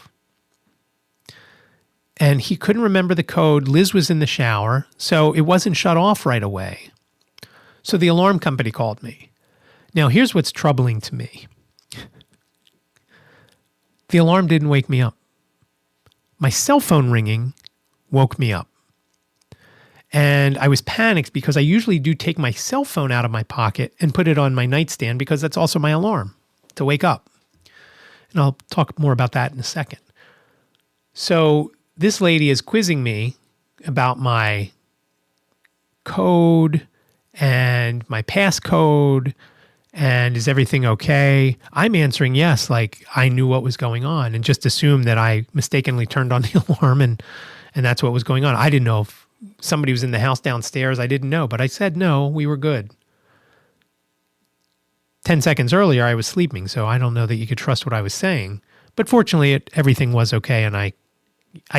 And he couldn't remember the code. Liz was in the shower, so it wasn't shut off right away. So the alarm company called me. Now, here's what's troubling to me. The alarm didn't wake me up. My cell phone ringing woke me up. And I was panicked because I usually do take my cell phone out of my pocket and put it on my nightstand because that's also my alarm to wake up. And I'll talk more about that in a second. So this lady is quizzing me about my code and my passcode and is everything okay? I'm answering yes, like I knew what was going on and just assumed that I mistakenly turned on the alarm and that's what was going on. I didn't know if somebody was in the house downstairs. I didn't know, but I said no, we were good. 10 seconds earlier, I was sleeping, so I don't know that you could trust what I was saying. But fortunately, everything was okay, and I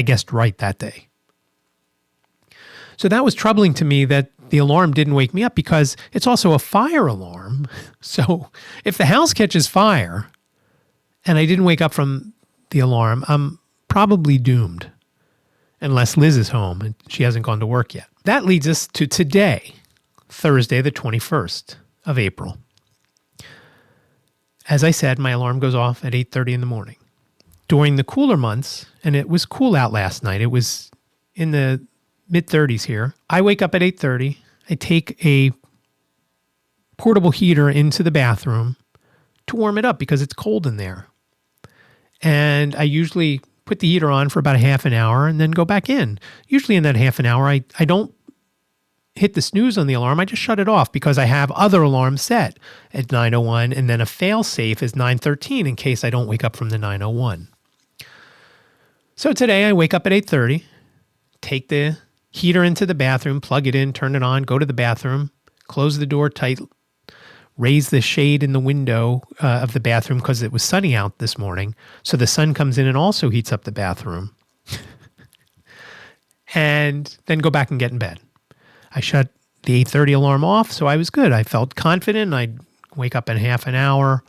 guessed right that day. So that was troubling to me that the alarm didn't wake me up because it's also a fire alarm. So if the house catches fire and I didn't wake up from the alarm, I'm probably doomed unless Liz is home and she hasn't gone to work yet. That leads us to today, Thursday, the 21st of April. As I said, my alarm goes off at 8:30 in the morning. During the cooler months, and it was cool out last night, it was in the mid-30s here, I wake up at 8:30, I take a portable heater into the bathroom to warm it up because it's cold in there. And I usually put the heater on for about a half an hour and then go back in. Usually in that half an hour, I don't hit the snooze on the alarm, I just shut it off because I have other alarms set at 9:01 and then a fail-safe is 9:13 in case I don't wake up from the 9:01. So today I wake up at 8:30, take the heater into the bathroom, plug it in, turn it on, go to the bathroom, close the door tight, raise the shade in the window of the bathroom because it was sunny out this morning. So the sun comes in and also heats up the bathroom. And then go back and get in bed. I shut the 8:30 alarm off, so I was good. I felt confident. I'd wake up in half an hour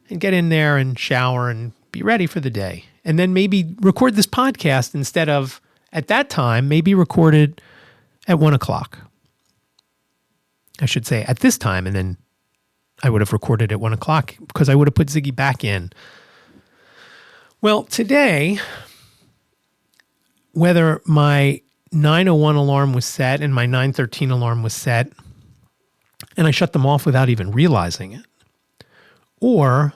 and get in there and shower and be ready for the day. And then maybe record this podcast instead of, at that time, maybe record it at 1 o'clock. I should say at this time, and then I would have recorded at 1 o'clock because I would have put Ziggy back in. Well, today, whether my 9:01 alarm was set and my 9:13 alarm was set, and I shut them off without even realizing it, or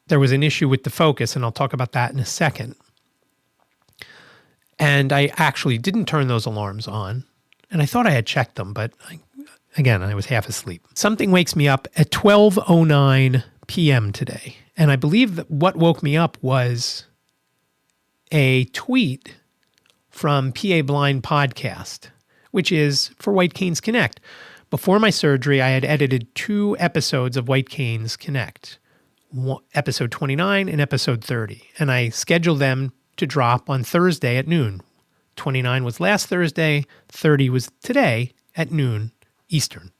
there was an issue with the focus, and I'll talk about that in a second, and I actually didn't turn those alarms on, and I thought I had checked them, but I was half asleep. Something wakes me up at 12:09 p.m. today, and I believe that what woke me up was a tweet from PA Blind Podcast, which is for White Canes Connect. Before my surgery, I had edited 2 episodes of White Canes Connect, episode 29 and episode 30, and I scheduled them to drop on Thursday at noon. 29 was last Thursday, 30 was today at noon Eastern.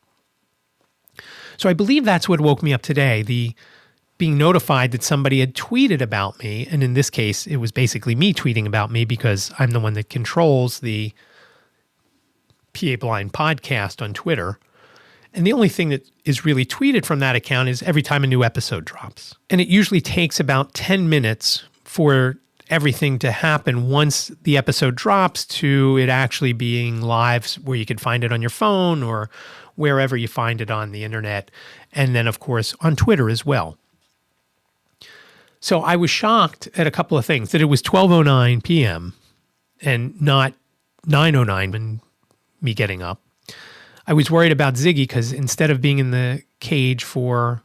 So I believe that's what woke me up today, the being notified that somebody had tweeted about me. And in this case, it was basically me tweeting about me because I'm the one that controls the PA Blind Podcast on Twitter. And the only thing that is really tweeted from that account is every time a new episode drops. And it usually takes about 10 minutes for everything to happen once the episode drops to it actually being live where you can find it on your phone or wherever you find it on the internet. And then, of course, on Twitter as well. So I was shocked at a couple of things, that it was 12:09 p.m. and not 9:09 when me getting up. I was worried about Ziggy because instead of being in the cage for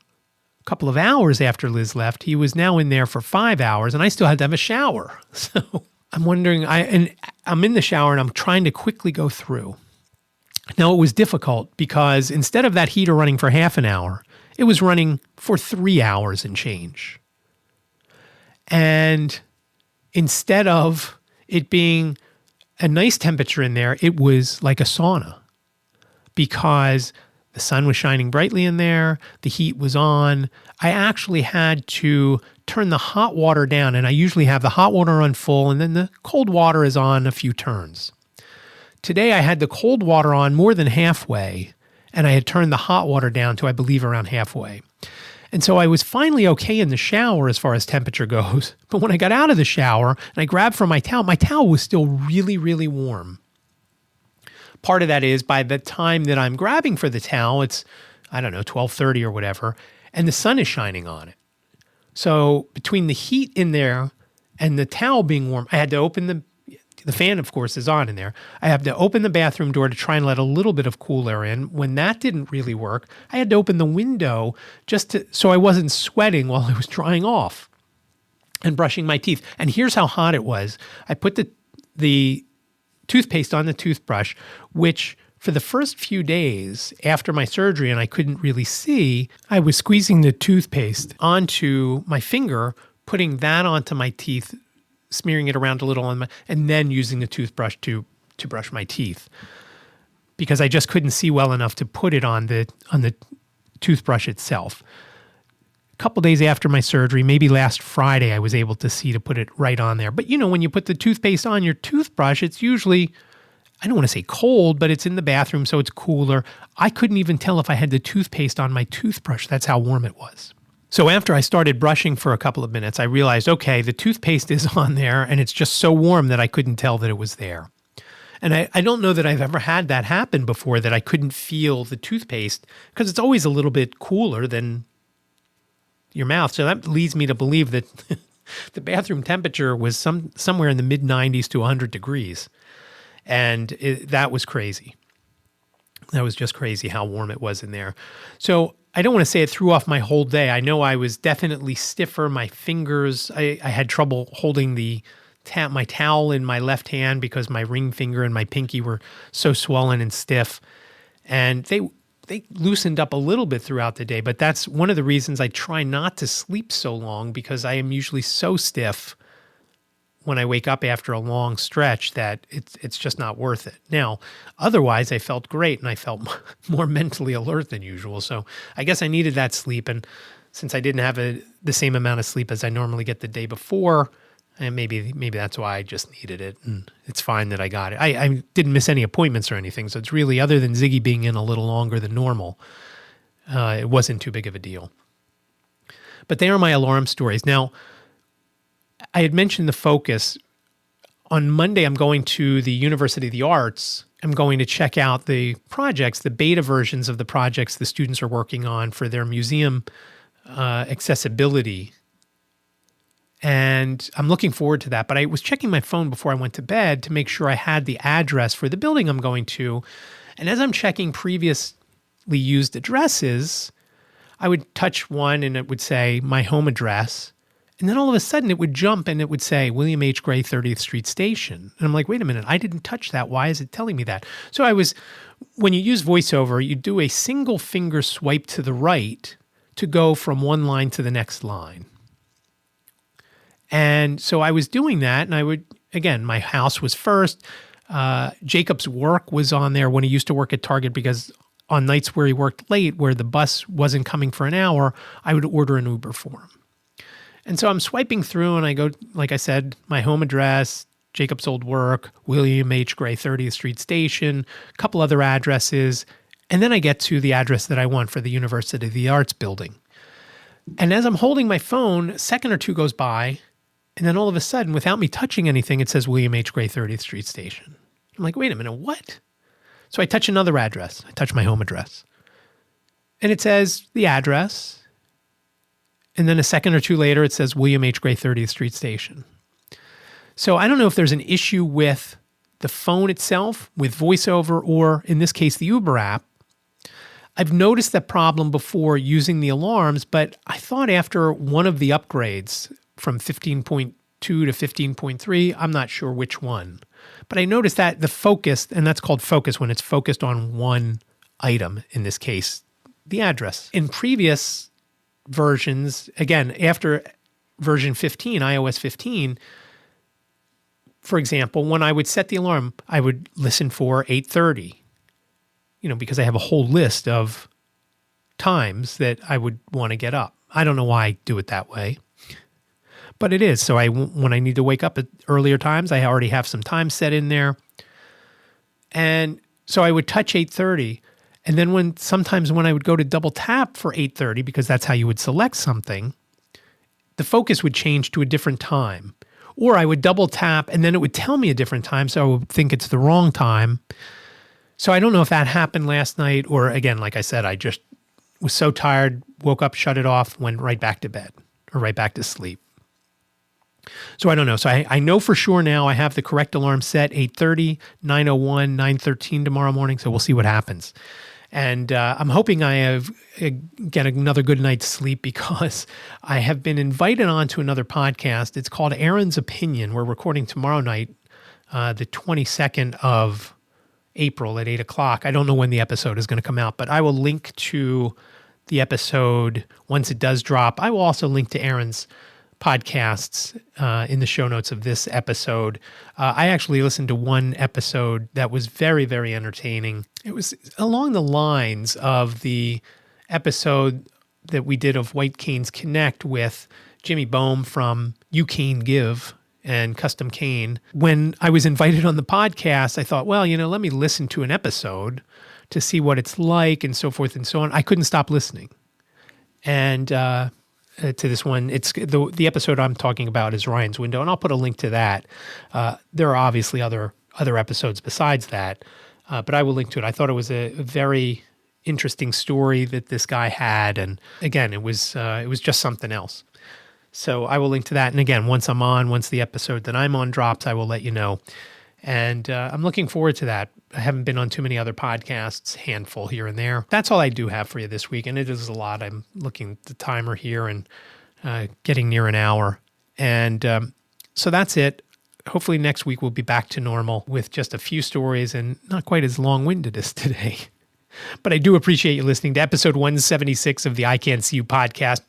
a couple of hours after Liz left, he was now in there for 5 hours, and I still had to have a shower. So I'm wondering, I'm in the shower and I'm trying to quickly go through. Now, it was difficult because instead of that heater running for half an hour, it was running for 3 hours and change. And instead of it being a nice temperature in there, it was like a sauna because the sun was shining brightly in there, the heat was on. I actually had to turn the hot water down, and I usually have the hot water on full, and then the cold water is on a few turns. Today, I had the cold water on more than halfway, and I had turned the hot water down to, I believe, around halfway. And so I was finally okay in the shower as far as temperature goes. But when I got out of the shower and I grabbed for my towel was still really, really warm. Part of that is by the time that I'm grabbing for the towel, it's, 12:30 or whatever, and the sun is shining on it. So between the heat in there and the towel being warm, I had to open the fan, of course, is on in there. I have to open the bathroom door to try and let a little bit of cool air in. When that didn't really work, I had to open the window so I wasn't sweating while I was drying off and brushing my teeth. And here's how hot it was. I put the toothpaste on the toothbrush, which for the first few days after my surgery and I couldn't really see, I was squeezing the toothpaste onto my finger, putting that onto my teeth, smearing it around a little and then using the toothbrush to brush my teeth because I just couldn't see well enough to put it on the toothbrush itself. A couple days after my surgery, maybe last Friday, I was able to see to put it right on there. But when you put the toothpaste on your toothbrush, it's usually, I don't want to say cold, but it's in the bathroom, so it's cooler. I couldn't even tell if I had the toothpaste on my toothbrush. That's how warm it was. So after I started brushing for a couple of minutes, I realized, okay, the toothpaste is on there and it's just so warm that I couldn't tell that it was there. And I don't know that I've ever had that happen before, that I couldn't feel the toothpaste because it's always a little bit cooler than your mouth. So that leads me to believe that the bathroom temperature was somewhere in the mid-90s to 100 degrees. And that was crazy. That was just crazy how warm it was in there. So I don't want to say it threw off my whole day. I know I was definitely stiffer. My fingers, I had trouble holding my towel in my left hand because my ring finger and my pinky were so swollen and stiff. And they loosened up a little bit throughout the day, but that's one of the reasons I try not to sleep so long because I am usually so stiff when I wake up after a long stretch that it's just not worth it. Now, otherwise, I felt great and I felt more mentally alert than usual. So I guess I needed that sleep. And since I didn't have the same amount of sleep as I normally get the day before, and maybe that's why I just needed it. And it's fine that I got it. I didn't miss any appointments or anything. So it's really, other than Ziggy being in a little longer than normal, it wasn't too big of a deal. But they are my alarm stories. Now, I had mentioned the focus. On Monday, I'm going to the University of the Arts. I'm going to check out the projects, the beta versions of the projects the students are working on for their museum accessibility. And I'm looking forward to that. But I was checking my phone before I went to bed to make sure I had the address for the building I'm going to. And as I'm checking previously used addresses, I would touch one and it would say my home address. And then all of a sudden it would jump and it would say William H. Gray 30th Street Station. And I'm like, wait a minute, I didn't touch that. Why is it telling me that? So when you use VoiceOver, you do a single finger swipe to the right to go from one line to the next line. And so I was doing that, and again, my house was first. Jacob's work was on there when he used to work at Target, because on nights where he worked late, where the bus wasn't coming for an hour, I would order an Uber for him. And so I'm swiping through, and I go, like I said, my home address, Jacob's old work, William H. Gray 30th Street Station, a couple other addresses, and then I get to the address that I want for the University of the Arts building. And as I'm holding my phone, a second or two goes by, And then all of a sudden, without me touching anything, it says William H. Gray 30th Street Station. I'm like, wait a minute, what? So I touch another address. I touch my home address. And it says the address. And then a second or two later, it says William H. Gray 30th Street Station. So I don't know if there's an issue with the phone itself, with VoiceOver, or in this case, the Uber app. I've noticed that problem before using the alarms, but I thought after one of the upgrades from 15.2 to 15.3, I'm not sure which one. But I noticed that the focus, and that's called focus when it's focused on one item, in this case, the address. In previous versions, again, after version 15, iOS 15, for example, when I would set the alarm, I would listen for 8:30, because I have a whole list of times that I would want to get up. I don't know why I do it that way, but it is. So when I need to wake up at earlier times, I already have some time set in there. And so I would touch 8:30. And then sometimes when I would go to double tap for 8:30, because that's how you would select something, the focus would change to a different time. Or I would double tap and then it would tell me a different time, so I would think it's the wrong time. So I don't know if that happened last night, or again, like I said, I just was so tired, woke up, shut it off, went right back to bed or right back to sleep. So I don't know. So I know for sure now I have the correct alarm set, 8:30, 9:01, 9:13 tomorrow morning. So we'll see what happens. And I'm hoping I get another good night's sleep, because I have been invited onto another podcast. It's called Aaron's Opinion. We're recording tomorrow night, the 22nd of April at 8 o'clock. I don't know when the episode is going to come out, but I will link to the episode once it does drop. I will also link to Aaron's podcasts in the show notes of this episode. I actually listened to one episode that was very, very entertaining. It was along the lines of the episode that we did of White Canes Connect with Jimmy Boehm from You Cane Give and Custom Cane. When I was invited on the podcast, I thought, well, let me listen to an episode to see what it's like and so forth and so on. I couldn't stop listening. And to this one, it's the episode I'm talking about is Ryan's Window, and I'll put a link to that. There are obviously other episodes besides that, but I will link to it. I thought it was a very interesting story that this guy had, and again, it was just something else. So I will link to that. And again, once the episode that I'm on drops, I will let you know. And I'm looking forward to that. I haven't been on too many other podcasts, handful here and there. That's all I do have for you this week, and it is a lot. I'm looking at the timer here and getting near an hour. And so that's it. Hopefully next week we'll be back to normal with just a few stories and not quite as long-winded as today. But I do appreciate you listening to episode 176 of the iCantCU podcast.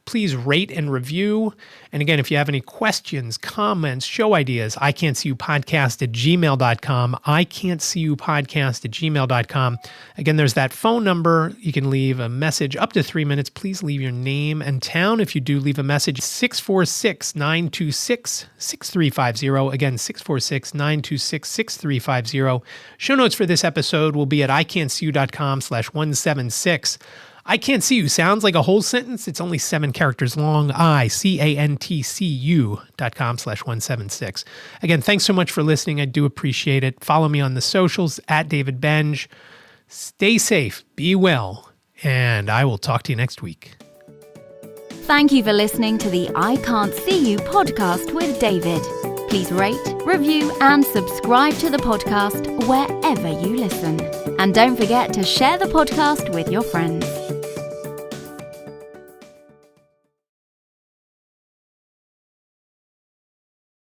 Please rate and review. And again, if you have any questions, comments, show ideas, iCantCUpodcast@gmail.com, iCantCUpodcast@gmail.com. Again, there's that phone number. You can leave a message up to 3 minutes. Please leave your name and town. If you do leave a message, 646-926-6350. Again, 646-926-6350. Show notes for this episode will be at iCantCU.com/176. iCantCU sounds like a whole sentence. It's only 7 characters long. iCantCU.com/176. Again, thanks so much for listening. I do appreciate it. Follow me on the socials at David Benge. Stay safe, be well, and I will talk to you next week. Thank you for listening to the iCantCU podcast with David. Please rate, review, and subscribe to the podcast wherever you listen. And don't forget to share the podcast with your friends.